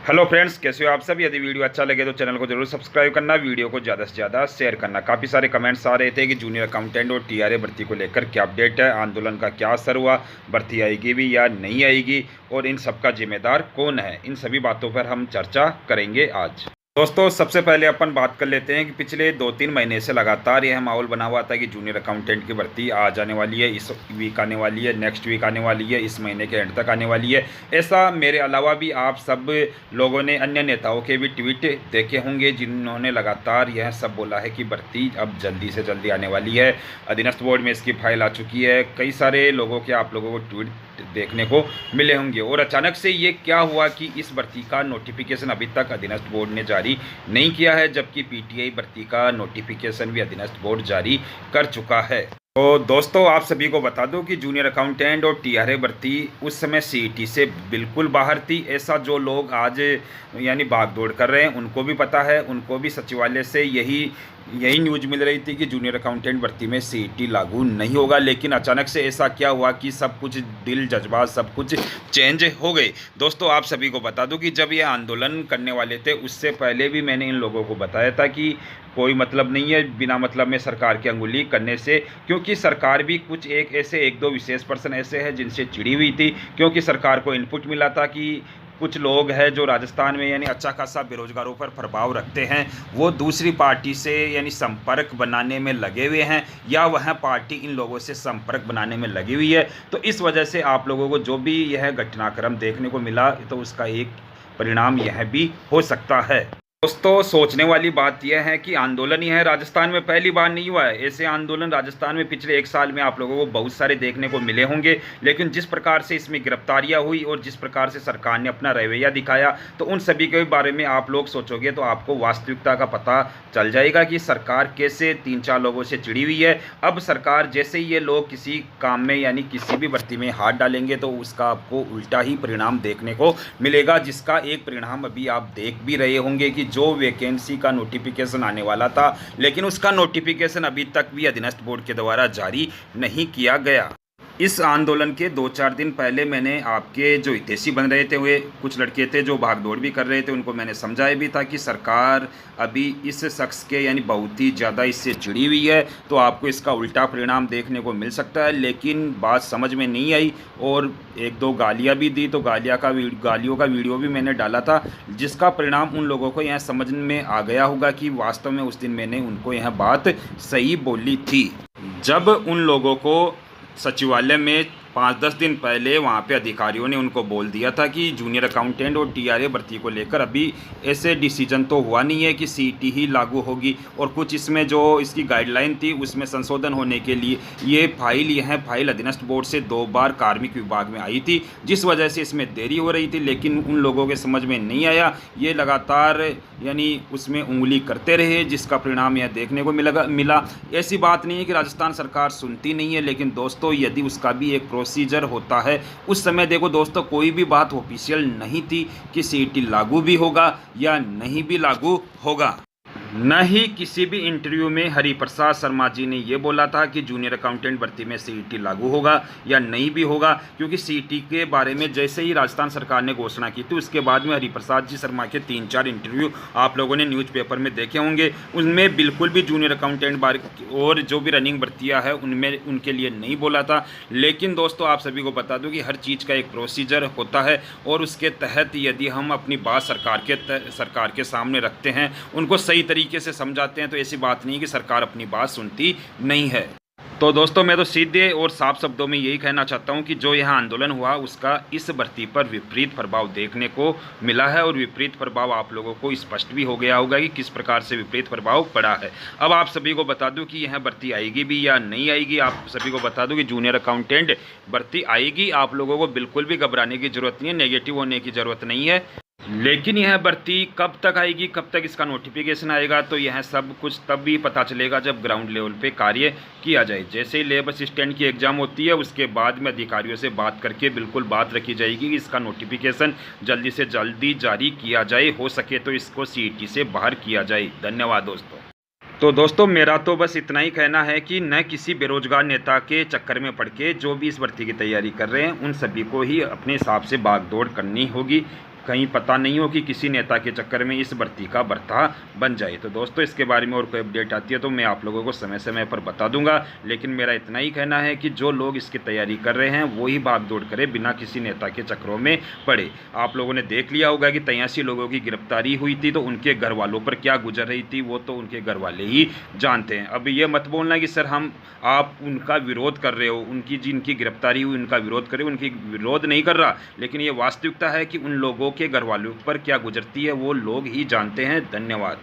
Hello friends, कैसे हो आप सब। यदि वीडियो अच्छा लगे तो चैनल को जरूर सब्सक्राइब करना, वीडियो को ज़्यादा से ज़्यादा शेयर करना। काफ़ी सारे कमेंट्स आ रहे थे कि जूनियर अकाउंटेंट और टीआरए भर्ती को लेकर क्या अपडेट है, आंदोलन का क्या असर हुआ, भर्ती आएगी भी या नहीं आएगी और इन सब का जिम्मेदार कौन है। इन सभी बातों पर हम चर्चा करेंगे आज। दोस्तों, सबसे पहले अपन बात कर लेते हैं कि पिछले 2-3 महीने से लगातार यह माहौल बना हुआ था कि जूनियर अकाउंटेंट की भर्ती आ जाने वाली है, इस वीक आने वाली है, नेक्स्ट वीक आने वाली है, इस महीने के एंड तक आने वाली है। ऐसा मेरे अलावा भी आप सब लोगों ने अन्य नेताओं के भी ट्वीट देखे होंगे जिन्होंने लगातार यह सब बोला है कि भर्ती अब जल्दी से जल्दी आने वाली है। अधीनस्थ बोर्ड में इसकी फाइल आ चुकी है। कई सारे लोगों के आप लोगों को ट्वीट देखने को मिले होंगे। और अचानक से ये क्या हुआ कि इस भर्ती का नोटिफिकेशन अभी तक अधीनस्थ बोर्ड ने जारी नहीं किया है, जबकि पीटीआई भर्ती का नोटिफिकेशन भी अधीनस्थ बोर्ड जारी कर चुका है। तो दोस्तों, आप सभी को बता दूं कि जूनियर अकाउंटेंट और टीआरए भर्ती उस समय सीईटी से बिल्कुल बाहर थी। ऐसा जो लोग आज यानी भागदौड़ कर रहे हैं उनको भी पता है, उनको भी सचिवालय से यही न्यूज़ मिल रही थी कि जूनियर अकाउंटेंट भर्ती में सीईटी लागू नहीं होगा। लेकिन अचानक से ऐसा क्या हुआ कि सब कुछ दिल जज्बात सब कुछ चेंज हो गए। दोस्तों, आप सभी को बता दूं कि जब ये आंदोलन करने वाले थे उससे पहले भी मैंने इन लोगों को बताया था कि कोई मतलब नहीं है बिना मतलब में सरकार की अंगुली करने से, क्योंकि सरकार भी कुछ एक दो विशेष पर्सन ऐसे हैं जिनसे चिड़ी हुई थी, क्योंकि सरकार को इनपुट मिला था कि कुछ लोग हैं जो राजस्थान में यानी अच्छा खासा बेरोजगारों पर प्रभाव रखते हैं, वो दूसरी पार्टी से यानी संपर्क बनाने में लगे हुए हैं या वह पार्टी इन लोगों से संपर्क बनाने में लगी हुई है। तो इस वजह से आप लोगों को जो भी यह घटनाक्रम देखने को मिला तो उसका एक परिणाम यह भी हो सकता है। दोस्तों, सोचने वाली बात यह है कि आंदोलन यह राजस्थान में पहली बार नहीं हुआ है। ऐसे आंदोलन राजस्थान में पिछले 1 साल में आप लोगों को बहुत सारे देखने को मिले होंगे। लेकिन जिस प्रकार से इसमें गिरफ्तारियां हुई और जिस प्रकार से सरकार ने अपना रवैया दिखाया, तो उन सभी के बारे में आप लोग सोचोगे तो आपको वास्तविकता का पता चल जाएगा कि सरकार कैसे 3-4 लोगों से चिड़ी हुई है। अब सरकार जैसे ही ये लोग किसी काम में यानी किसी भी भर्ती में हाथ डालेंगे तो उसका आपको उल्टा ही परिणाम देखने को मिलेगा, जिसका एक परिणाम अभी आप देख भी रहे होंगे कि जो वैकेंसी का नोटिफिकेशन आने वाला था, लेकिन उसका नोटिफिकेशन अभी तक भी अधीनस्थ बोर्ड के द्वारा जारी नहीं किया गया। इस आंदोलन के 2-4 दिन पहले मैंने आपके जो हितैषी बन रहे थे वे कुछ लड़के थे जो भागदौड़ भी कर रहे थे, उनको मैंने समझाया भी था कि सरकार अभी इस शख्स के यानी बहुत ही ज़्यादा इससे चिड़ी हुई है, तो आपको इसका उल्टा परिणाम देखने को मिल सकता है। लेकिन बात समझ में नहीं आई और 1-2 गालियाँ भी दी, तो गालियों का वीडियो भी मैंने डाला था, जिसका परिणाम उन लोगों को यह समझ में आ गया होगा कि वास्तव में उस दिन मैंने उनको यह बात सही बोली थी। जब उन लोगों को सचिवालय में 5-10 दिन पहले वहाँ पे अधिकारियों ने उनको बोल दिया था कि जूनियर अकाउंटेंट और टीआरए भर्ती को लेकर अभी ऐसे डिसीजन तो हुआ नहीं है कि सीईटी ही लागू होगी, और कुछ इसमें जो इसकी गाइडलाइन थी उसमें संशोधन होने के लिए यह फाइल अधीनस्थ बोर्ड से 2 बार कार्मिक विभाग में आई थी, जिस वजह से इसमें देरी हो रही थी। लेकिन उन लोगों के समझ में नहीं आया, ये लगातार यानी उसमें उंगली करते रहे, जिसका परिणाम यह देखने को मिला। ऐसी बात नहीं है कि राजस्थान सरकार सुनती नहीं है, लेकिन दोस्तों यदि उसका भी एक प्रोसीजर होता है, उस समय देखो दोस्तों कोई भी बात ऑफिशियल नहीं थी कि सीईटी लागू भी होगा या नहीं भी लागू होगा। न ही किसी भी इंटरव्यू में हरिप्रसाद शर्मा जी ने ये बोला था कि जूनियर अकाउंटेंट भर्ती में सीईटी लागू होगा या नहीं भी होगा, क्योंकि सीईटी के बारे में जैसे ही राजस्थान सरकार ने घोषणा की थी उसके बाद में हरिप्रसाद जी शर्मा के 3-4 इंटरव्यू आप लोगों ने न्यूज़पेपर में देखे होंगे। उनमें बिल्कुल भी जूनियर अकाउंटेंट और जो भी रनिंग भर्तियाँ हैं उनमें उनके लिए नहीं बोला था। लेकिन दोस्तों, आप सभी को बता दूँ कि हर चीज़ का एक प्रोसीजर होता है और उसके तहत यदि हम अपनी बात सरकार के सामने रखते हैं, उनको सही तरीके से समझाते हैं, तो ऐसी बात नहीं कि सरकार अपनी बात सुनती नहीं है। तो दोस्तों, मैं तो सीधे और साफ शब्दों में यही कहना चाहता हूं कि जो यहां आंदोलन हुआ उसका इस भर्ती पर विपरीत प्रभाव देखने को मिला है, और विपरीत प्रभाव आप लोगों को स्पष्ट भी हो गया होगा कि किस प्रकार से विपरीत प्रभाव पड़ा है। अब आप सभी को बता दूं कि यह भर्ती आएगी भी या नहीं आएगी। आप सभी को बता दूं कि जूनियर अकाउंटेंट भर्ती आएगी, आप लोगों को बिल्कुल भी घबराने की जरूरत नहीं है, नेगेटिव होने की जरूरत नहीं है। लेकिन यह भर्ती कब तक आएगी, कब तक इसका नोटिफिकेशन आएगा, तो यह सब कुछ तब भी पता चलेगा जब ग्राउंड लेवल पे कार्य किया जाए। जैसे ही लेब असिस्टेंट की एग्ज़ाम होती है उसके बाद में अधिकारियों से बात करके बिल्कुल बात रखी जाएगी कि इसका नोटिफिकेशन जल्दी से जल्दी जारी किया जाए, हो सके तो इसको सीईटी से बाहर किया जाए। धन्यवाद दोस्तों। तो दोस्तों, मेरा तो बस इतना ही कहना है कि न किसी बेरोजगार नेता के चक्कर में पड़ के जो भी इस भर्ती की तैयारी कर रहे हैं उन सभी को ही अपने हिसाब से भागदौड़ करनी होगी। कहीं पता नहीं हो कि किसी नेता के चक्कर में इस भर्ती का भर्ता बन जाए। तो दोस्तों इसके बारे में और कोई अपडेट आती है तो मैं आप लोगों को समय समय पर बता दूंगा, लेकिन मेरा इतना ही कहना है कि जो लोग इसकी तैयारी कर रहे हैं वही भाग दौड़ करें, बिना किसी नेता के चक्करों में पड़े। आप लोगों ने देख लिया होगा कि 83 लोगों की गिरफ्तारी हुई थी, तो उनके घर वालों पर क्या गुजर रही थी वो तो उनके घर वाले ही जानते हैं। अब ये मत बोलना कि सर आप उनका विरोध कर रहे हो, उनकी जिनकी गिरफ्तारी हुई उनका विरोध कर रहे हो। उनकी विरोध नहीं कर रहा, लेकिन ये वास्तविकता है कि उन लोगों के घर वालों पर क्या गुजरती है वो लोग ही जानते हैं। धन्यवाद।